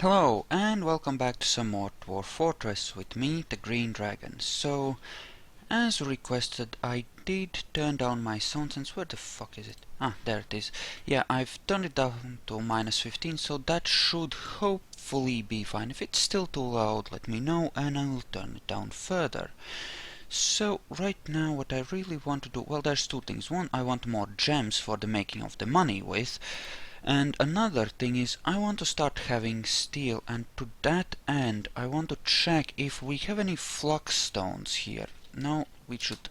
Hello and welcome back to some more Dwarf Fortress with me, the Green Dragon. So, as requested, I did turn down my sound sense. Where the fuck is it? Ah, there it is. Yeah, I've turned it down to -15, so that should hopefully be fine. If it's still too loud, let me know and I'll turn it down further. So, right now what I really want to do, well, there's two things. One, I want more gems for the making of the money with. And another thing is, I want to start having steel, and to that end, I want to check if we have any flux stones here. Now, we should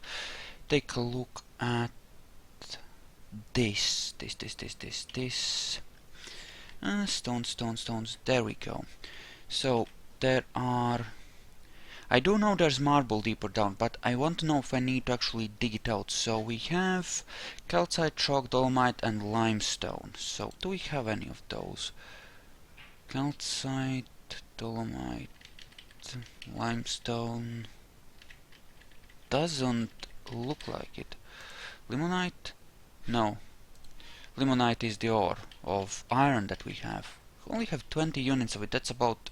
take a look at this. Stones. There we go. So, there are... I do know there's marble deeper down, but I want to know if I need to actually dig it out. So we have calcite, chalk, dolomite and limestone. So do we have any of those? Calcite, dolomite, limestone. Doesn't look like it. Limonite? No. Limonite is the ore of iron that we have. We only have 20 units of it. That's about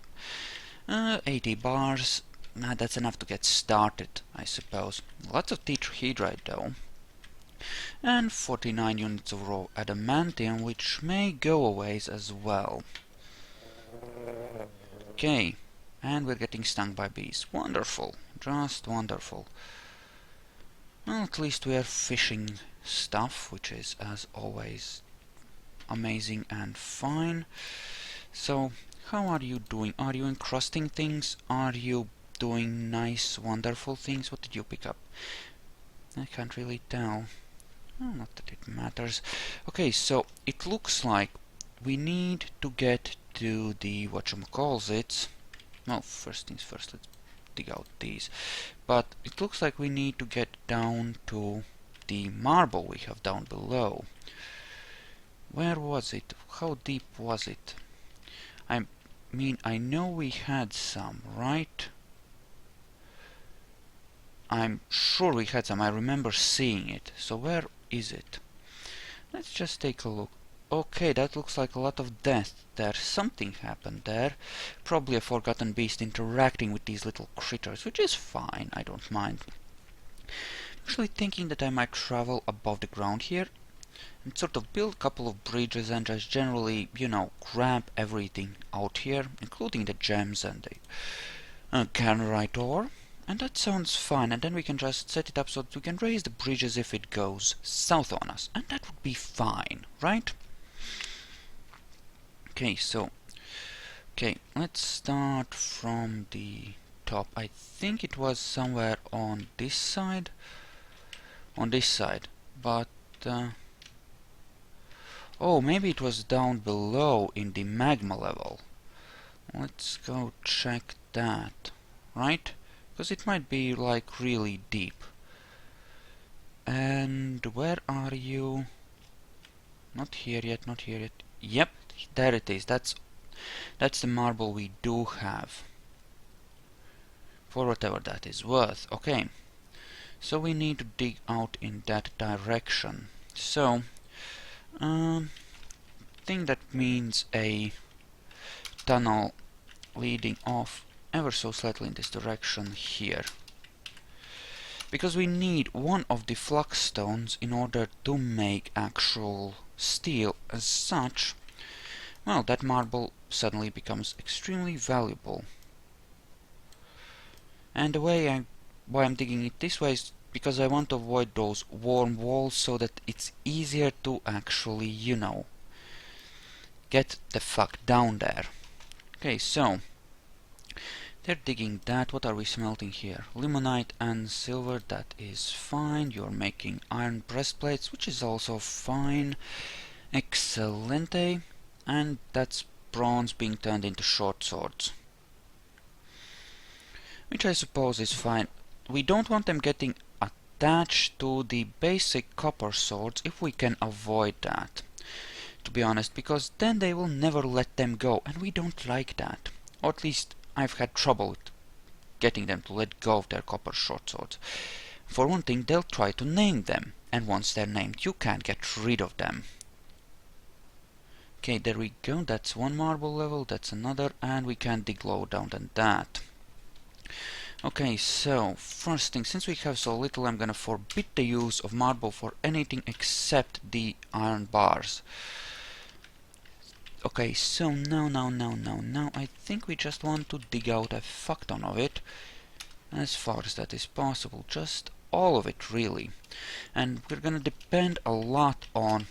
80 bars. Nah, that's enough to get started, I suppose. Lots of tetrahedrite though. And 49 units of raw adamantium, which may go a ways as well. Okay, and we're getting stung by bees. Wonderful, just wonderful. Well, at least we are fishing stuff, which is, as always, amazing and fine. So, how are you doing? Are you encrusting things? Are you doing nice, wonderful things? What did you pick up? I can't really tell. Oh, not that it matters. Okay, so it looks like we need to get to the whatchamacallit. Well, first things first, let's dig out these. But it looks like we need to get down to the marble we have down below. Where was it? How deep was it? I mean, I know we had some, right? I'm sure we had some. I remember seeing it. So where is it? Let's just take a look. Okay, that looks like a lot of death there. Something happened there. Probably a forgotten beast interacting with these little critters, which is fine. I don't mind. Actually thinking that I might travel above the ground here and sort of build a couple of bridges and just generally, you know, grab everything out here, including the gems and the Canarite ore. And that sounds fine, and then we can just set it up so that we can raise the bridges if it goes south on us, and that would be fine, right? Okay, so, let's start from the top. I think it was somewhere on this side, but, oh, maybe it was down below in the magma level. Let's go check that, right? Because it might be like really deep. And where are you? Not here yet. Yep, there it is. That's the marble we do have. For whatever that is worth. Okay. So we need to dig out in that direction. So, I think that means a tunnel leading off ever so slightly in this direction here. Because we need one of the flux stones in order to make actual steel as such. Well, that marble suddenly becomes extremely valuable. And the way why I'm digging it this way is because I want to avoid those warm walls so that it's easier to actually, you know, get the fuck down there. Okay, so they're digging that. What are we smelting here? Limonite and silver, that is fine. You're making iron breastplates, which is also fine. Excelente. And that's bronze being turned into short swords, which I suppose is fine. We don't want them getting attached to the basic copper swords if we can avoid that, to be honest, because then they will never let them go, and we don't like that. Or at least I've had trouble with getting them to let go of their copper short swords. For one thing, they'll try to name them, and once they're named, you can't get rid of them. Okay, there we go. That's one marble level, that's another, and we can dig lower down than that. Okay, so first thing, since we have so little, I'm gonna forbid the use of marble for anything except the iron bars. Okay, so now, I think we just want to dig out a fuck ton of it, as far as that is possible, just all of it really. And we're gonna depend a lot on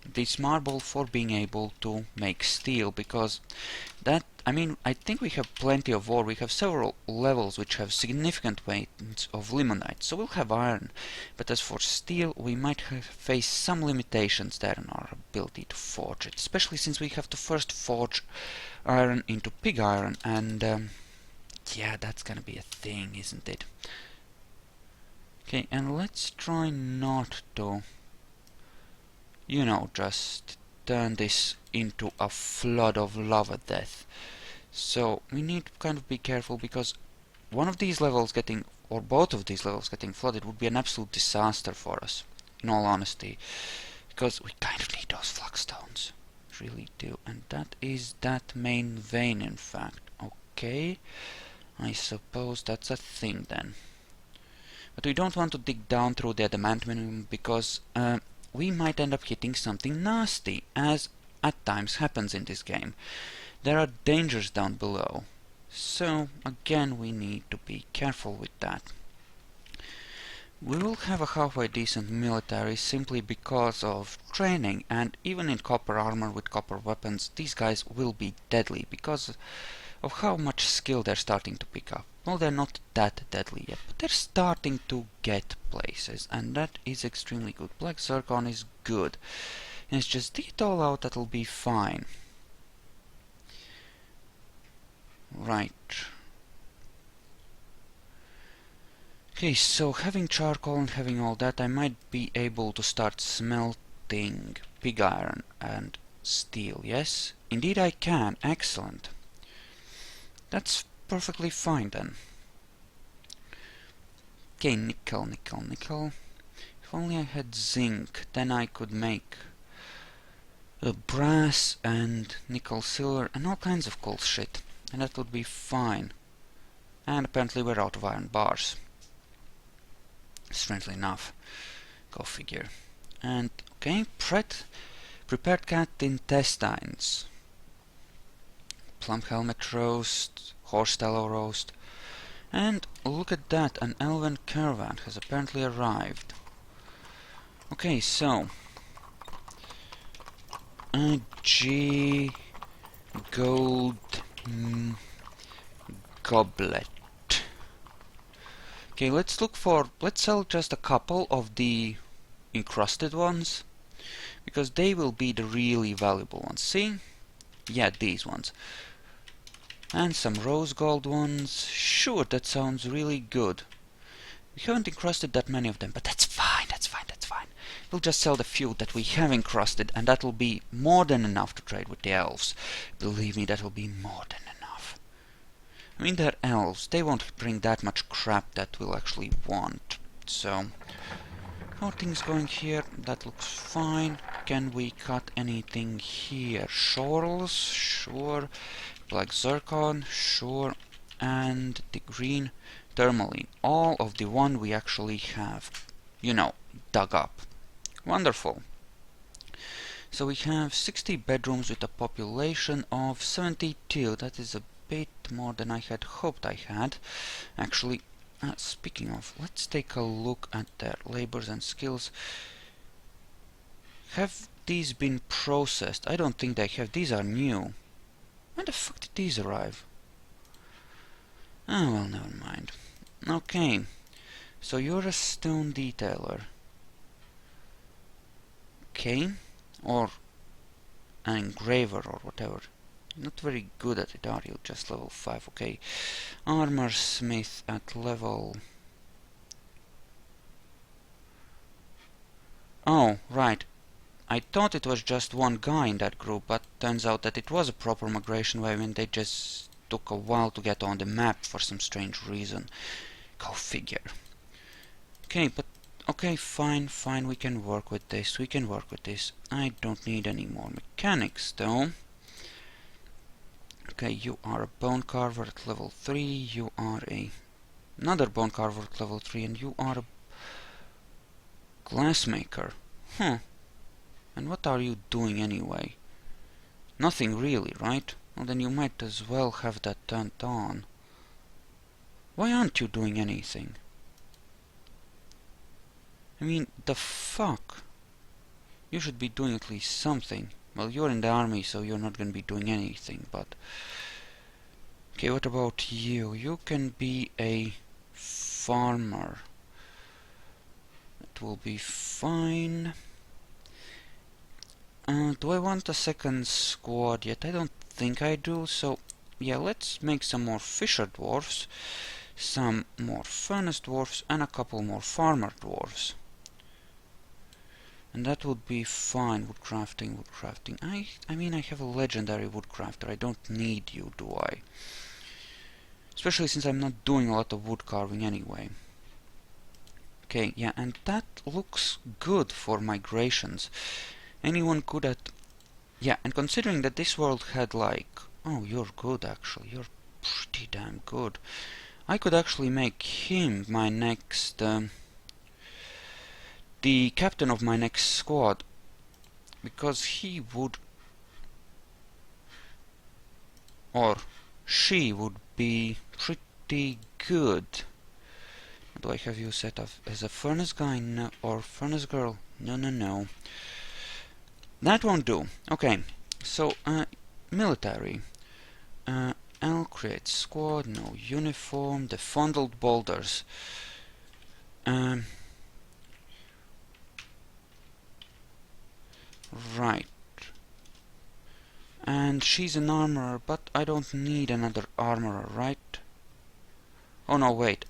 this marble for being able to make steel, because that, I mean, I think we have plenty of ore. We have several levels which have significant weights of limonite, so we'll have iron. But as for steel, we might face some limitations there in our ability to forge it, especially since we have to first forge iron into pig iron, and yeah, that's gonna be a thing, isn't it? Okay, and let's try not to, you know, just turn this into a flood of lava death. So we need to kind of be careful, because one of these levels getting, or both of these levels getting flooded would be an absolute disaster for us, in all honesty, because we kind of need those flux stones, really do. And that is that main vein, in fact. Okay, I suppose that's a thing then. But we don't want to dig down through the adamantium, because we might end up hitting something nasty, as at times happens in this game. There are dangers down below, so again we need to be careful with that. We will have a halfway decent military simply because of training, and even in copper armor with copper weapons, these guys will be deadly because of how much skill they're starting to pick up. Well, they're not that deadly yet, but they're starting to get places, and that is extremely good. Black zircon is good, and it's just dig it all out, that'll be fine. Right. Okay, so having charcoal and having all that, I might be able to start smelting pig iron and steel, yes? Indeed I can, excellent. That's perfectly fine then. Okay, nickel. If only I had zinc, then I could make brass and nickel silver and all kinds of cool shit, and that would be fine. And apparently we're out of iron bars. Strangely enough. Go figure. And, okay, prepared cat intestines. Plum helmet roast, horse tallow roast. And look at that, an elven caravan has apparently arrived. Okay, so G gold goblet. Okay, let's sell just a couple of the encrusted ones, because they will be the really valuable ones. See? Yeah, these ones. And some rose gold ones. Sure, that sounds really good. We haven't encrusted that many of them, but that's fine, that's fine. We'll just sell the few that we have encrusted, and that'll be more than enough to trade with the elves. Believe me, that'll be more than enough. I mean, they're elves. They won't bring that much crap that we'll actually want. So, how are things going here? That looks fine. Can we cut anything here? Shorls? Sure. Black zircon? Sure. And the green tourmaline. All of the one we actually have, you know, dug up. Wonderful. So we have 60 bedrooms with a population of 72. That is a bit more than I had hoped I had. Actually, speaking of, let's take a look at their labors and skills. Have these been processed? I don't think they have. These are new. When the fuck did these arrive? Oh, well, never mind. Okay, so you're a stone detailer. Okay, or an engraver or whatever. Not very good at it, are you? Just level 5, okay. Armor smith at level... Oh, right. I thought it was just one guy in that group, but turns out that it was a proper migration wave and they just took a while to get on the map for some strange reason. Go figure. Okay, but Okay, fine, fine, we can work with this, we can work with this. I don't need any more mechanics, though. Okay, you are a bone carver at level 3, you are another bone carver at level 3, and you are a glassmaker. Huh. And what are you doing anyway? Nothing really, right? Well, then you might as well have that turned on. Why aren't you doing anything? I mean, the fuck? You should be doing at least something. Well, you're in the army, so you're not gonna be doing anything, but... Okay, what about you? You can be a farmer. That will be fine. Do I want a second squad yet? I don't think I do, so... Yeah, let's make some more fisher dwarfs, some more furnace dwarfs, and a couple more farmer dwarfs. And that would be fine. Woodcrafting, woodcrafting. I mean, I have a legendary woodcrafter. I don't need you, do I? Especially since I'm not doing a lot of wood carving anyway. Okay, yeah, and that looks good for migrations. Anyone good at... Yeah, and considering that this world had like... Oh, you're good actually. You're pretty damn good. I could actually make him my next... the captain of my next squad, because he would, or she would be pretty good. Do I have you set up as a furnace guy? No, or furnace girl? No, no, no. That won't do. Okay, so military. I'll create squad, no uniform, the fondled boulders. Right. And she's an armorer, but I don't need another armorer, right? Oh no, wait,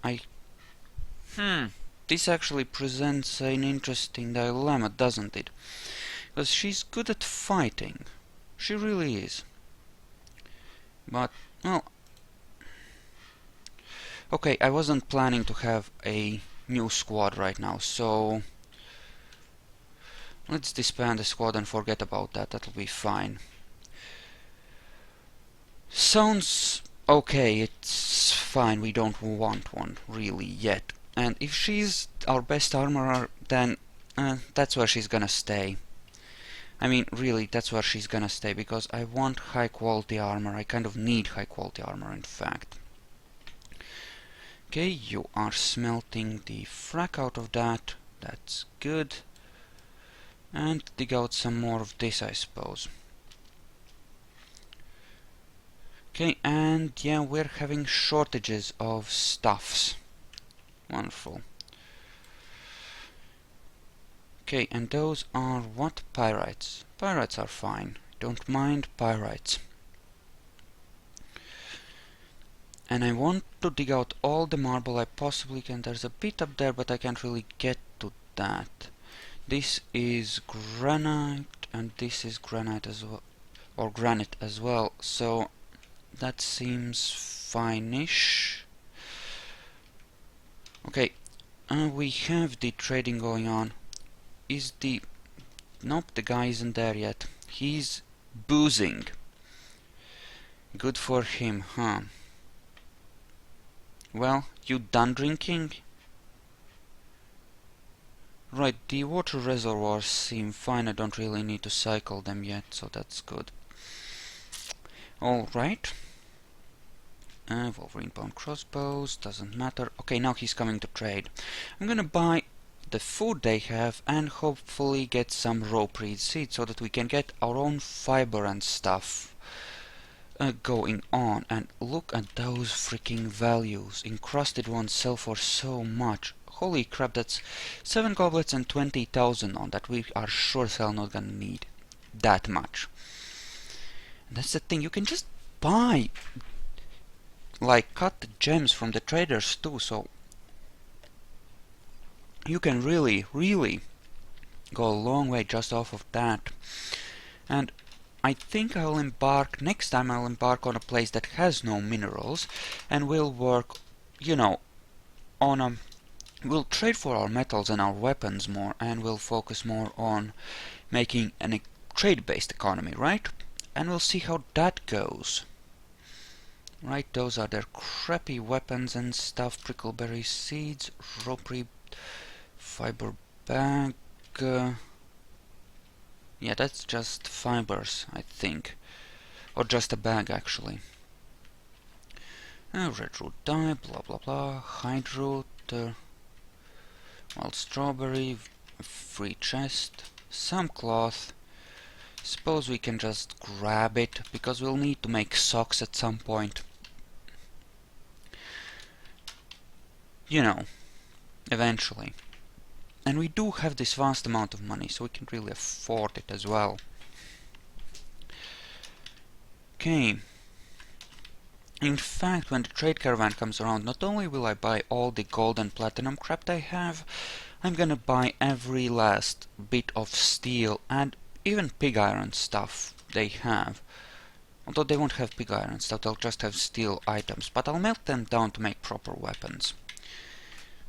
This actually presents an interesting dilemma, doesn't it? Because she's good at fighting. She really is. But, well... Okay, I wasn't planning to have a new squad right now, so... Let's disband the squad and forget about that, that'll be fine. Sounds okay, it's fine, we don't want one, really, yet. And if she's our best armorer, then that's where she's gonna stay. I mean, really, that's where she's gonna stay, because I want high quality armor, I kind of need high quality armor, in fact. Okay, you are smelting the frack out of that, that's good. And dig out some more of this, I suppose. Okay, and yeah, we're having shortages of stuffs. Wonderful. Okay, and those are what? Pyrites. Pyrites are fine. Don't mind pyrites. And I want to dig out all the marble I possibly can. There's a bit up there, but I can't really get to that. This is granite, and this is granite as well, or granite as well, so that seems fine-ish. Okay, we have the trading going on. Is the... Nope, the guy isn't there yet. He's boozing. Good for him, huh? Well, you done drinking? Right, the water reservoirs seem fine. I don't really need to cycle them yet, so that's good. Alright. Wolverine bone crossbows, doesn't matter. Okay, now he's coming to trade. I'm gonna buy the food they have and hopefully get some rope reed seeds so that we can get our own fiber and stuff going on. And look at those freaking values. Encrusted ones sell for so much. Holy crap, that's 7 goblets and 20,000 on that. We are sure as hell not gonna need that much. And that's the thing, you can just buy, like, cut the gems from the traders too, so you can really, really go a long way just off of that. And I think I'll embark, next time I'll embark on a place that has no minerals, and we'll work, you know, on a We'll trade for our metals and our weapons more, and we'll focus more on making a trade-based economy, right? And we'll see how that goes. Right, those are their crappy weapons and stuff. Prickleberry seeds, ropery, fiber bag. Yeah, that's just fibers, I think. Or just a bag, actually. Red root dye, blah blah blah. Hide root, wild strawberry, free chest, some cloth. Suppose we can just grab it, because we'll need to make socks at some point. You know, eventually. And we do have this vast amount of money, so we can really afford it as well. Okay. In fact, when the trade caravan comes around, not only will I buy all the gold and platinum crap I have, I'm gonna buy every last bit of steel and even pig iron stuff they have. Although they won't have pig iron stuff, they'll just have steel items, but I'll melt them down to make proper weapons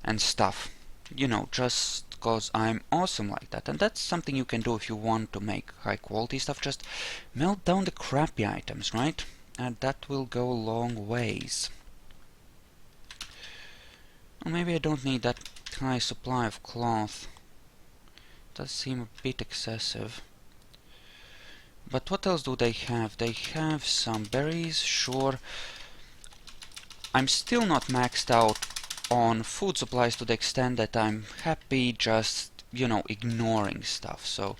and stuff. You know, just cause I'm awesome like that. And that's something you can do if you want to make high quality stuff. Just melt down the crappy items, right? And that will go a long ways. Or maybe I don't need that high supply of cloth. Does seem a bit excessive. But what else do they have? They have some berries, sure. I'm still not maxed out on food supplies to the extent that I'm happy just, you know, ignoring stuff. So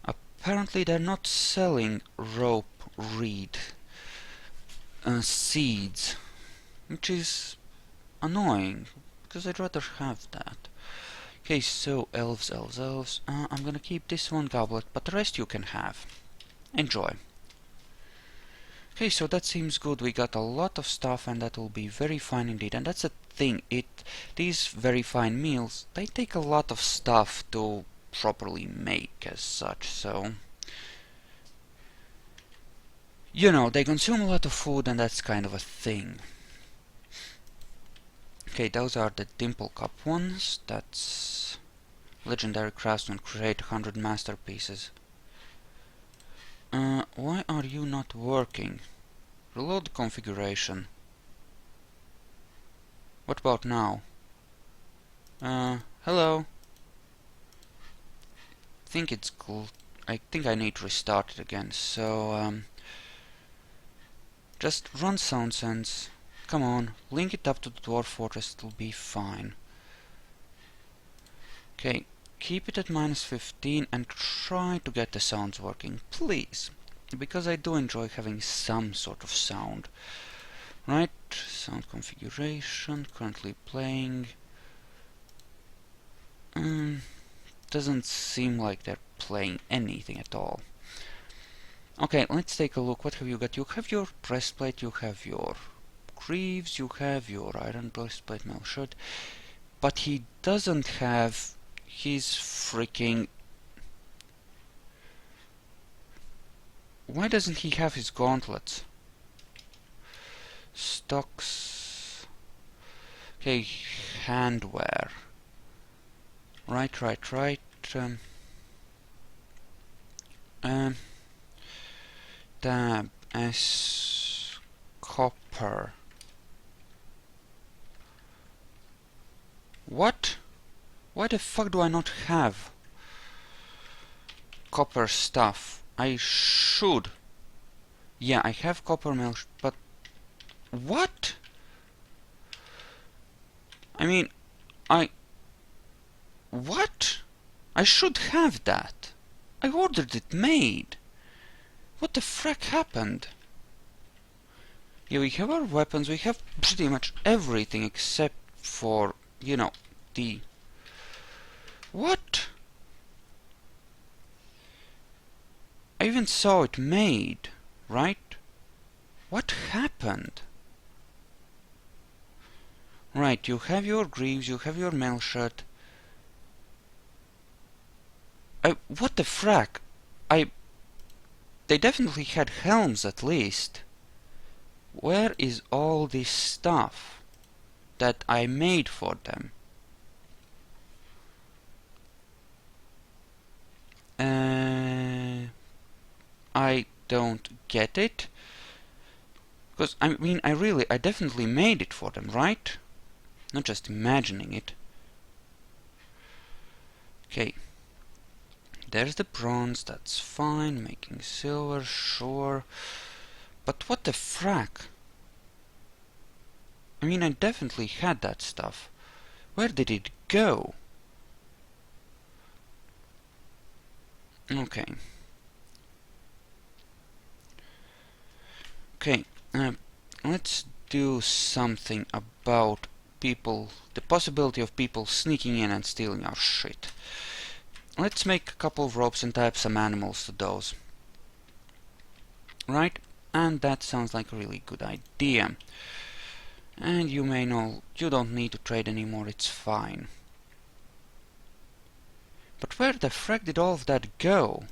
apparently they're not selling rope reed seeds, which is annoying, because I'd rather have that. Okay, so elves. I'm gonna keep this one goblet, but the rest you can have. Enjoy. Okay, so that seems good. We got a lot of stuff, and that will be very fine indeed. And that's the thing, these very fine meals, they take a lot of stuff to properly make as such, so you know, they consume a lot of food, and that's kind of a thing. Okay, those are the Dimple Cup ones. That's legendary craftsman, create 100 masterpieces. Why are you not working? Reload the configuration. What about now? Hello? I think I need to restart it again, so, just run sound sense. Come on, link it up to the Dwarf Fortress, it'll be fine. Okay, keep it at -15 and try to get the sounds working, please. Because I do enjoy having some sort of sound. Right, sound configuration, currently playing. Doesn't seem like they're playing anything at all. Okay, let's take a look. What have you got? You have your breastplate, you have your greaves, you have your iron breastplate, mail shirt, but he doesn't have his freaking... Why doesn't he have his gauntlets? Stocks... Okay, handwear. Right. Tab S copper. What? Why the fuck do I not have copper stuff? I should. Yeah, I have copper milk, but what? I mean, what? I should have that. I ordered it made. What the frack happened? Yeah, we have our weapons, we have pretty much everything except for, you know, the... What? I even saw it made, right? What happened? Right, you have your greaves, you have your mail shirt. What the frack? They definitely had helms at least. Where is all this stuff that I made for them. I don't get it. Because, I mean, I definitely made it for them, right? Not just imagining it. Okay. There's the bronze, that's fine. Making silver, sure. But what the frack? I mean, I definitely had that stuff. Where did it go? Okay. Okay, let's do something about people, the possibility of people sneaking in and stealing our shit. Let's make a couple of ropes and tie up some animals to those. Right? And that sounds like a really good idea. And you may know, you don't need to trade anymore, it's fine. But where the frack did all of that go?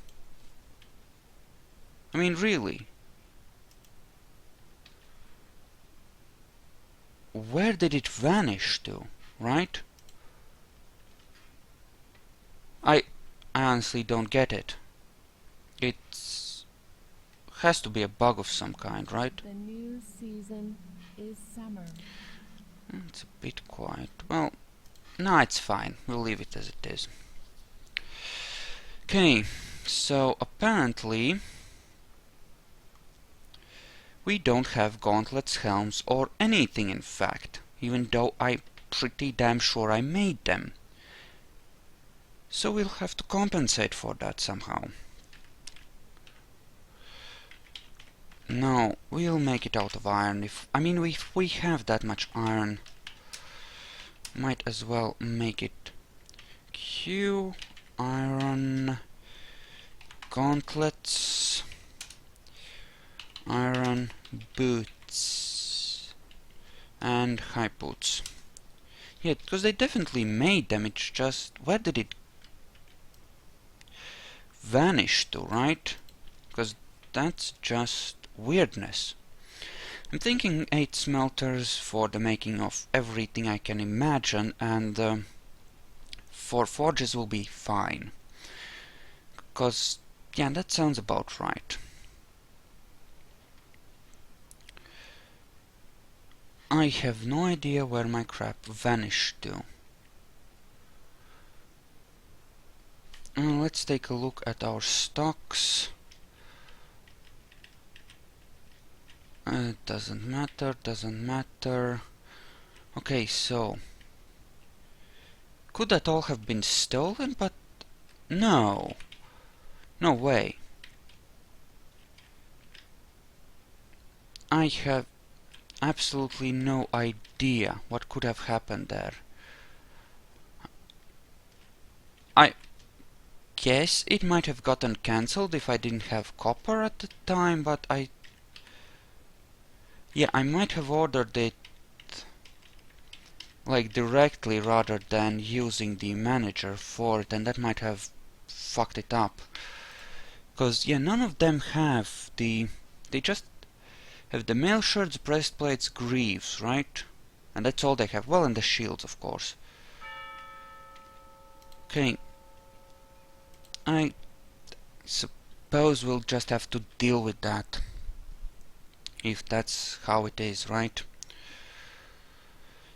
I mean, really? Where did it vanish to, right? I honestly don't get it. It has to be a bug of some kind, right? The new season is summer. It's a bit quiet. Well, no, it's fine. We'll leave it as it is. Okay, so apparently we don't have gauntlets, helms, or anything in fact, even though I'm pretty damn sure I made them. So we'll have to compensate for that somehow. No, we'll make it out of iron. If we have that much iron, might as well make it Q iron gauntlets, iron boots, and high boots. Yeah, because they definitely made them. It's just, where did it vanish to, right? Because that's just weirdness. I'm thinking 8 smelters for the making of everything I can imagine, and 4 forges will be fine. Because, yeah, that sounds about right. I have no idea where my crap vanished to. Let's take a look at our stocks. Doesn't matter, doesn't matter. Okay, so could that all have been stolen? But no. No way. I have absolutely no idea what could have happened there. I guess it might have gotten cancelled if I didn't have copper at the time, but yeah, I might have ordered it like directly rather than using the manager for it, and that might have fucked it up. Because, yeah, none of them have they just have the mail shirts, breastplates, greaves, right? And that's all they have. Well, and the shields, of course. Okay. I suppose we'll just have to deal with that. If that's how it is, right?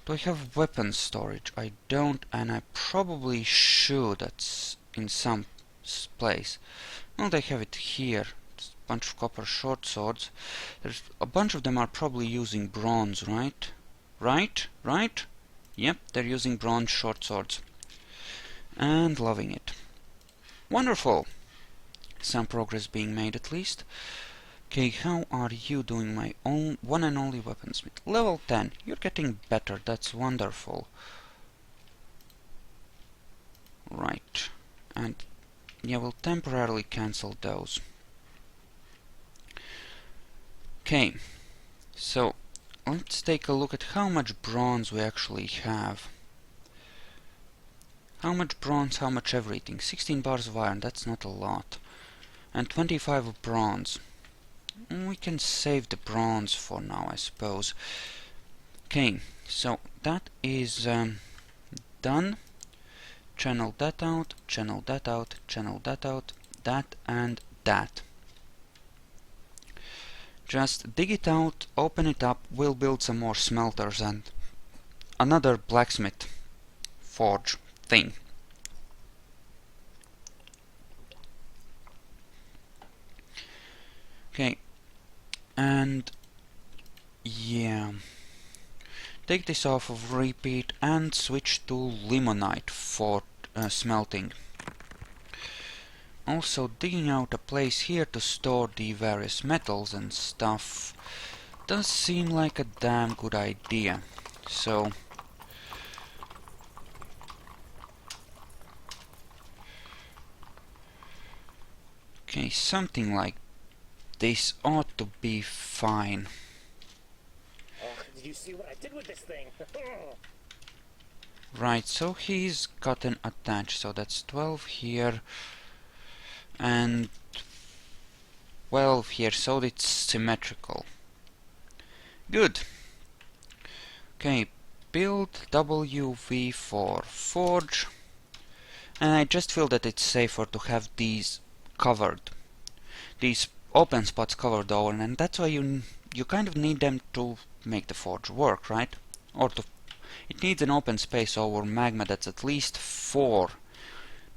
Do I have weapon storage? I don't, and I probably should. That's in some place. Well, they have it here. It's a bunch of copper short swords. There's a bunch of them are probably using bronze, right? Right? Yep, they're using bronze short swords. And loving it. Wonderful! Some progress being made at least. Okay, how are you doing, my own one and only weaponsmith? Level 10. You're getting better, that's wonderful. Right. And yeah, we'll temporarily cancel those. Okay, so let's take a look at how much bronze we actually have. How much bronze, how much everything? 16 bars of iron, that's not a lot. And 25 of bronze. We can save the bronze for now, I suppose. Okay, so that is done. Channel that out, channel that out, channel that out, that and that. Just dig it out, open it up, we'll build some more smelters and another blacksmith forge thing. Okay, and yeah, take this off of repeat and switch to limonite for smelting. Also, digging out a place here to store the various metals and stuff does seem like a damn good idea. So, okay, something like this ought to be fine. Oh, did you see what I did with this thing? Right, so he's gotten attached, so that's 12 here and 12 here, so it's symmetrical. Good. Okay, build WV for forge, and I just feel that it's safer to have these covered, these open spots covered over, and that's why you kind of need them to make the forge work, right? Or to it needs an open space over magma that's at least 4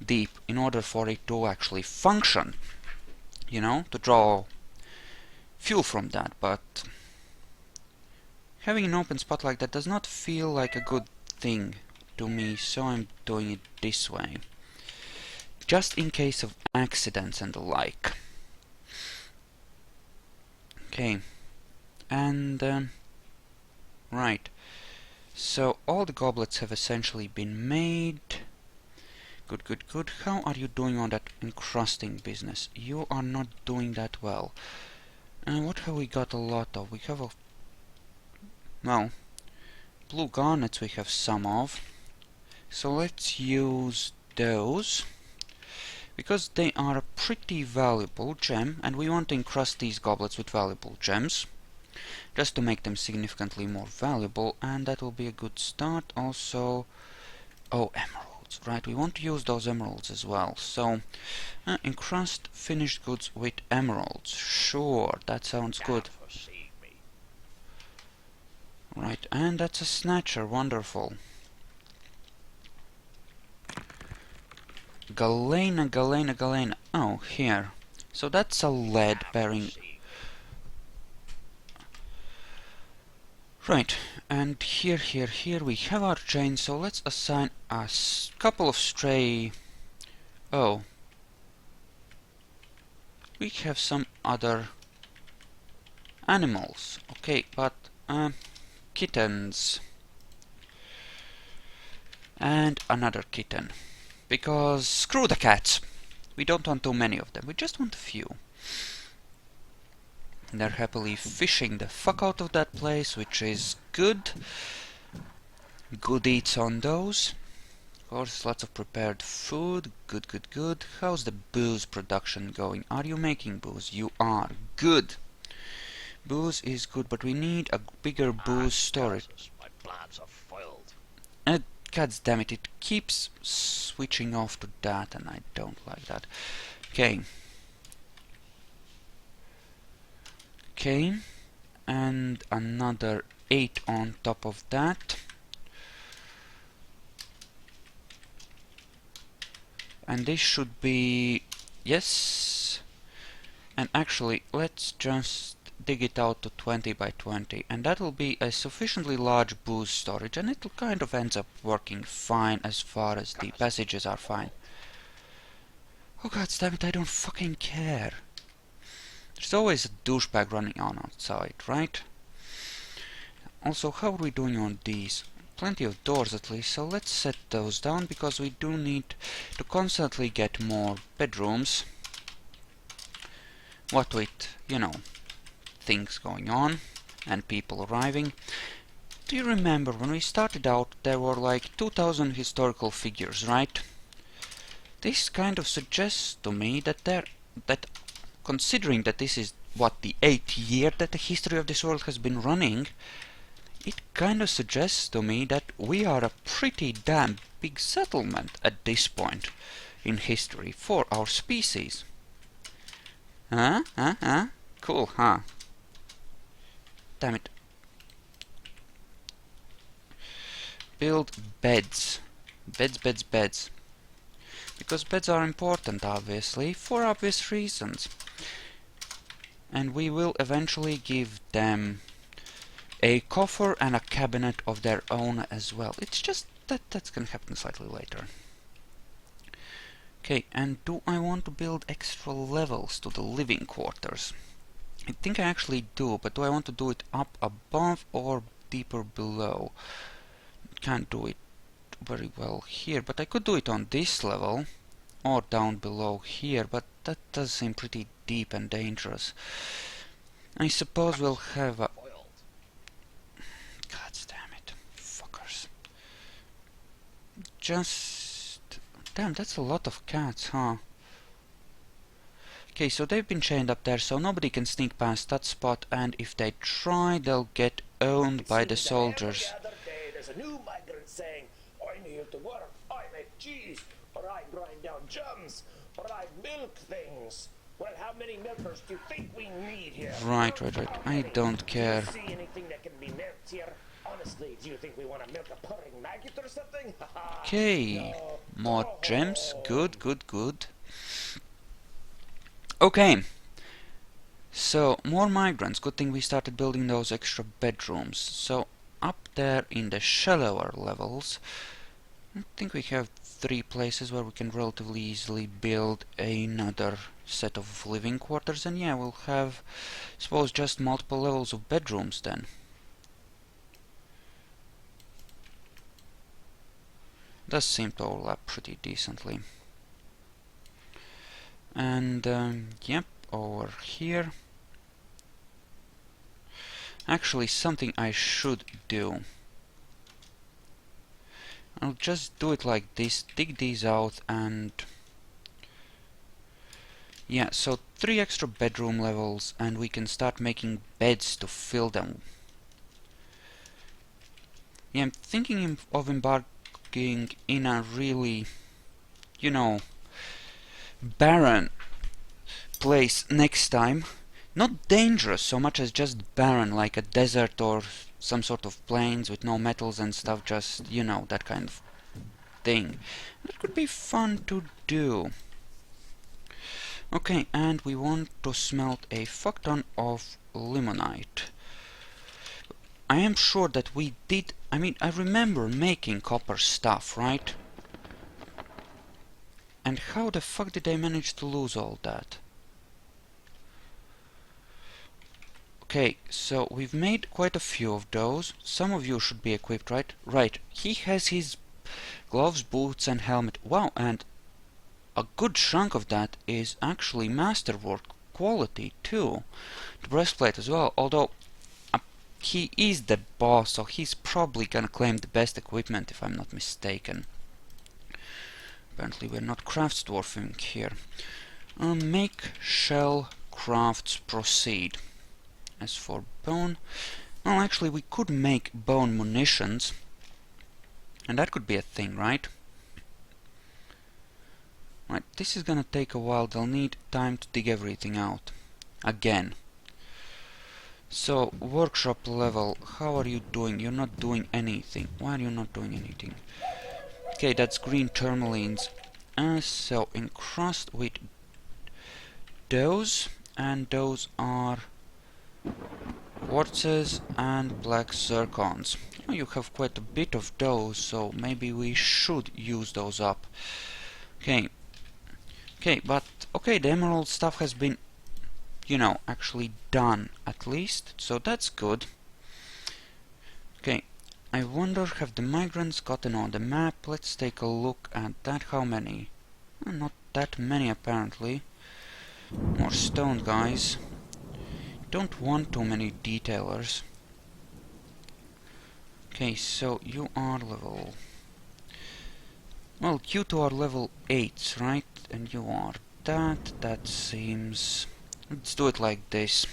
deep in order for it to actually function, you know, to draw fuel from that. But having an open spot like that does not feel like a good thing to me, so I'm doing it this way, just in case of accidents and the like. Okay, and right, so all the goblets have essentially been made. Good, good, good. How are you doing on that encrusting business? You are not doing that well. And what have we got a lot of? We have well, blue garnets we have some of. So let's use those, because they are a pretty valuable gem, and we want to encrust these goblets with valuable gems, just to make them significantly more valuable, and that will be a good start. Also, oh, emeralds. Right, we want to use those emeralds as well. So, encrust finished goods with emeralds. Sure, that sounds good. Right, and that's a snatcher. Wonderful. Galena, Galena, Galena. Oh, here. So that's a lead bearing. Right, and here we have our chain, so let's assign a couple of stray... Oh. We have some other animals. Okay, but kittens. And another kitten. Because screw the cats. We don't want too many of them, we just want a few. They're happily fishing the fuck out of that place, which is good. Good eats on those. Of course, lots of prepared food. Good, good, good. How's the booze production going? Are you making booze? You are. Good. Booze is good, but we need a bigger booze storage. My plans are foiled. God damn it, it keeps switching off to that, and I don't like that. Okay. Okay, and another 8 on top of that. And this should be... yes. And actually, let's just dig it out to 20 by 20. And that will be a sufficiently large booze storage. And it kind of ends up working fine as far as the passages are fine. Oh god damn it, I don't fucking care. There's always a douchebag running on outside, right? Also, how are we doing on these? Plenty of doors at least, so let's set those down, because we do need to constantly get more bedrooms. What with, you know, things going on and people arriving. Do you remember when we started out there were like 2000 historical figures, right? This kind of suggests to me that considering that this is what, the 8th year that the history of this world has been running, it kind of suggests to me that we are a pretty damn big settlement at this point in history for our species. Huh? Huh? Huh? Cool, huh? Damn it. Build beds. Beds. Because beds are important, obviously, for obvious reasons. And we will eventually give them a coffer and a cabinet of their own as well. It's just that's gonna happen slightly later. Okay, and do I want to build extra levels to the living quarters? I think I actually do, but do I want to do it up above or deeper below? Can't do it very well here, but I could do it on this level or down below here, but that does seem pretty deep and dangerous. I suppose we'll have a... God damn it, fuckers. Just... Damn, that's a lot of cats, huh? Okay, so they've been chained up there, so nobody can sneak past that spot, and if they try, they'll get owned by the soldiers. There's a new migrant saying, I'm here to work, I make cheese, or I grind down jams, or I milk things. Well, how many milkers do you think we need here? Right. I don't care. Do you see anything that can be milked here? Honestly, do you think we want to milk a purring maggot or something? Okay, more gems. Good. Okay, so more migrants. Good thing we started building those extra bedrooms. So up there in the shallower levels, I think we have 3 places where we can relatively easily build another set of living quarters, and yeah, we'll have, suppose, just multiple levels of bedrooms then. Does seem to overlap pretty decently. And yep, over here. Actually, something I should do. I'll just do it like this, dig these out, and yeah, so 3 extra bedroom levels, and we can start making beds to fill them. Yeah, I'm thinking of embarking in a really, you know, barren place next time. Not dangerous so much as just barren, like a desert or some sort of plains with no metals and stuff, just, you know, that kind of thing. That could be fun to do. Okay, and we want to smelt a fuck ton of limonite. I am sure that we did, I mean, I remember making copper stuff, right? And how the fuck did I manage to lose all that? Okay, so we've made quite a few of those. Some of you should be equipped, right? Right, he has his gloves, boots and helmet. Wow, and a good chunk of that is actually masterwork quality too. The breastplate as well, although he is the boss, so he's probably gonna claim the best equipment if I'm not mistaken. Apparently we're not crafts dwarfing here. Make shell crafts proceed. As for bone, well, actually we could make bone munitions, and that could be a thing, right? Right, this is gonna take a while. They'll need time to dig everything out again. So, workshop level, how are you doing? You're not doing anything. Why are you not doing anything? Okay, that's green tourmalines. So, encrust with those, and those are quartzes and black zircons. Oh, you have quite a bit of those, so maybe we should use those up. Okay, but okay, the emerald stuff has been, you know, actually done at least, so that's good. Okay, I wonder, have the migrants gotten on the map? Let's take a look at that. How many? Not that many apparently. More stone guys. Don't want too many detailers. Okay, so you are level... Well, you two are level 8s, right? And you are that. That seems... Let's do it like this.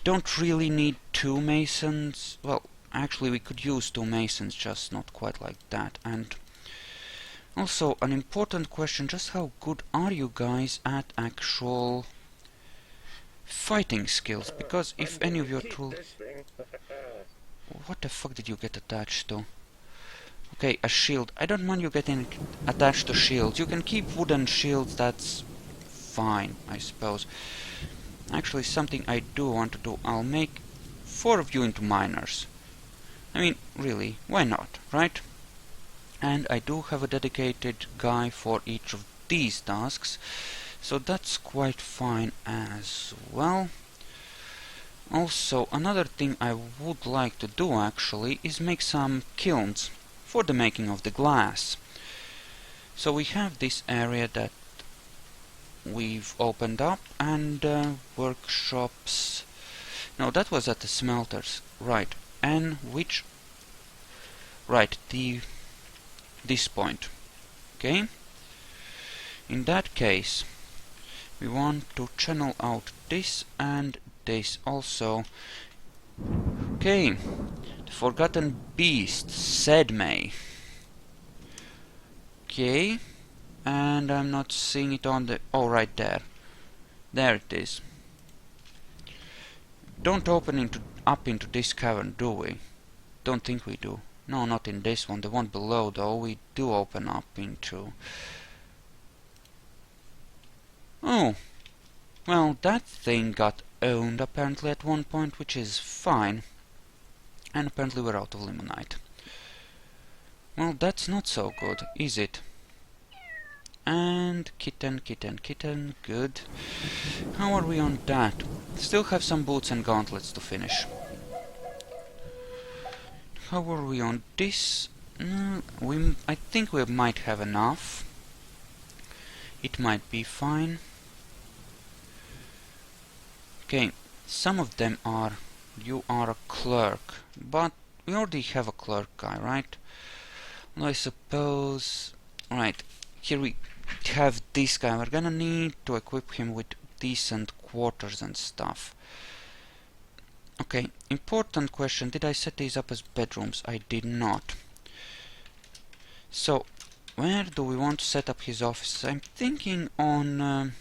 Don't really need 2 masons. Well, Actually, we could use 2 masons, just not quite like that. And also, an important question, just how good are you guys at actual fighting skills? Because if any of your tools... What the fuck did you get attached to? Okay, a shield. I don't mind you getting attached to shields. You can keep wooden shields, that's fine, I suppose. Actually, something I do want to do, I'll make 4 of you into miners. I mean, really, why not, right? And I do have a dedicated guy for each of these tasks, so that's quite fine as well. Also, another thing I would like to do actually is make some kilns for the making of the glass. So we have this area that we've opened up, and workshops. No, that was at the smelters, right? And which, right, this point. Okay. In that case, we want to channel out this and this also. Okay. The Forgotten Beast, said May. Okay. And I'm not seeing it on the... Oh, right there. There it is. Don't open up into this cavern, do we? Don't think we do. No, not in this one. The one below, though, we do open up into... Oh. Well, that thing got owned, apparently, at one point, which is fine. And apparently we're out of limonite. Well, that's not so good, is it? And kitten, kitten, kitten, good. How are we on that? Still have some boots and gauntlets to finish. How are we on this? I think we might have enough. It might be fine. Okay, some of them are... You are a clerk, but we already have a clerk guy, right? Well, I suppose... Right, here we have this guy. We're gonna need to equip him with decent quarters and stuff. Okay, important question. Did I set these up as bedrooms? I did not. So, where do we want to set up his offices? I'm thinking on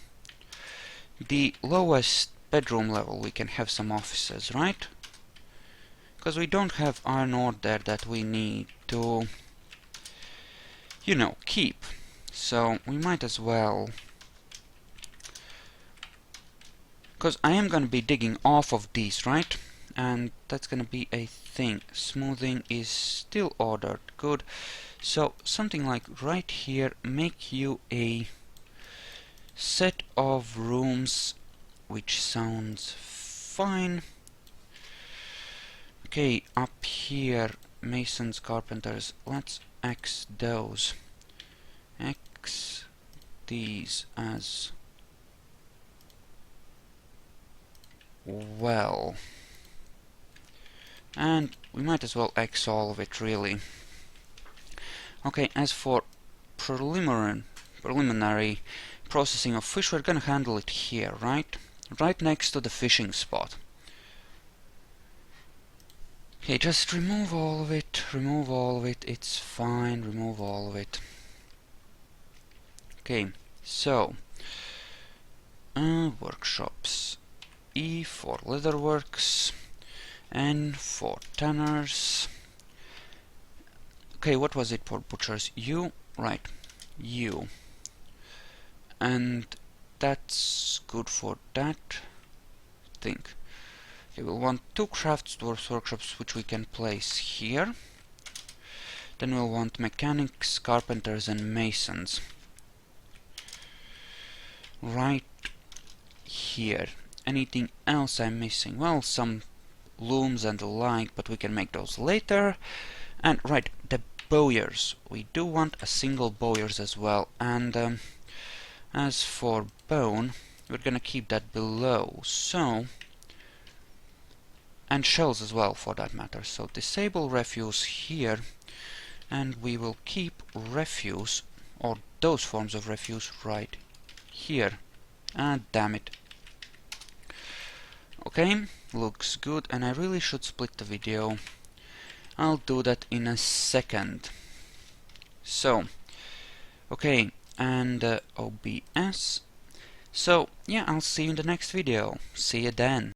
the lowest bedroom level we can have some offices, right? Because we don't have iron ore there that we need to, you know, keep. So, we might as well... Because I am going to be digging off of these, right? And that's going to be a thing. Smoothing is still ordered. Good. So, something like right here, make you a set of rooms, which sounds fine. Okay, up here, masons, carpenters, let's X those. X these as well. And we might as well X all of it, really. Okay, as for preliminary processing of fish, we're gonna handle it here, right? Right next to the fishing spot. Okay, just remove all of it, it's fine, remove all of it. Okay, so, workshops. E for leatherworks, N for tanners. Okay, what was it for butchers? U, right, U. And that's good for that thing. Okay, we'll want 2 crafts dwarf workshops, which we can place here. Then we'll want mechanics, carpenters, and masons. Right here. Anything else I'm missing? Well, some looms and the like, but we can make those later. And right, the bowyers. We do want a single bowyers as well. And as for bone, we're gonna keep that below. So, and shells as well, for that matter. So disable refuse here, and we will keep refuse, or those forms of refuse, right here. Ah, damn it. Okay, looks good, and I really should split the video I'll do that in a second. So, okay, and OBS. So, yeah, I'll see you in the next video. See you then.